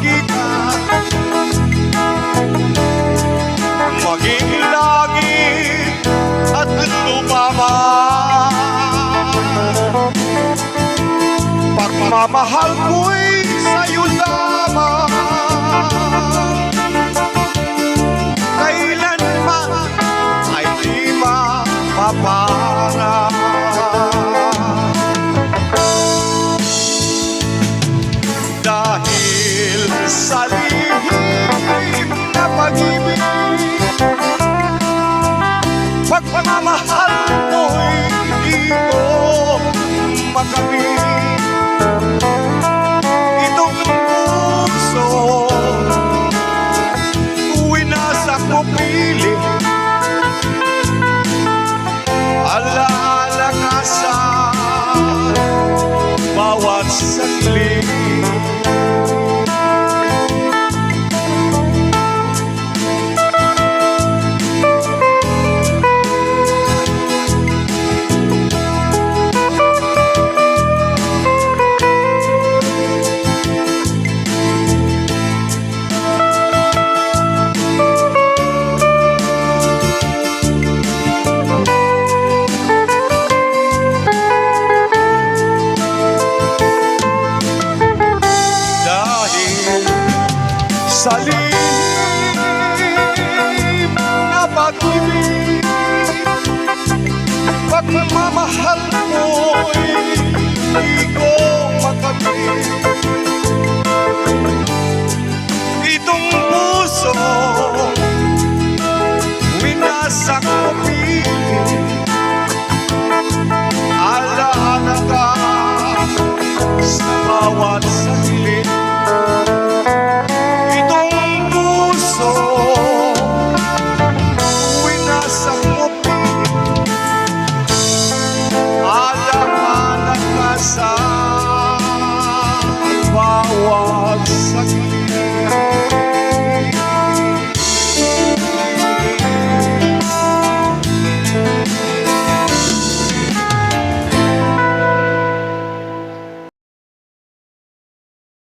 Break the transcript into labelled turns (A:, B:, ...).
A: magitan, maging langit at lumaman. Pagmamahal ko'y sa'yo lamang, kailanman ay di mapapara. Dahil sa lihim na pag-ibig, pagmamahal mo'y di ko makamit. Itong puso winasak mo pilit, alaala ka sa bawat saglit. Sa lihim na pag-ibig, pagmamahal mo'y di ko makamit.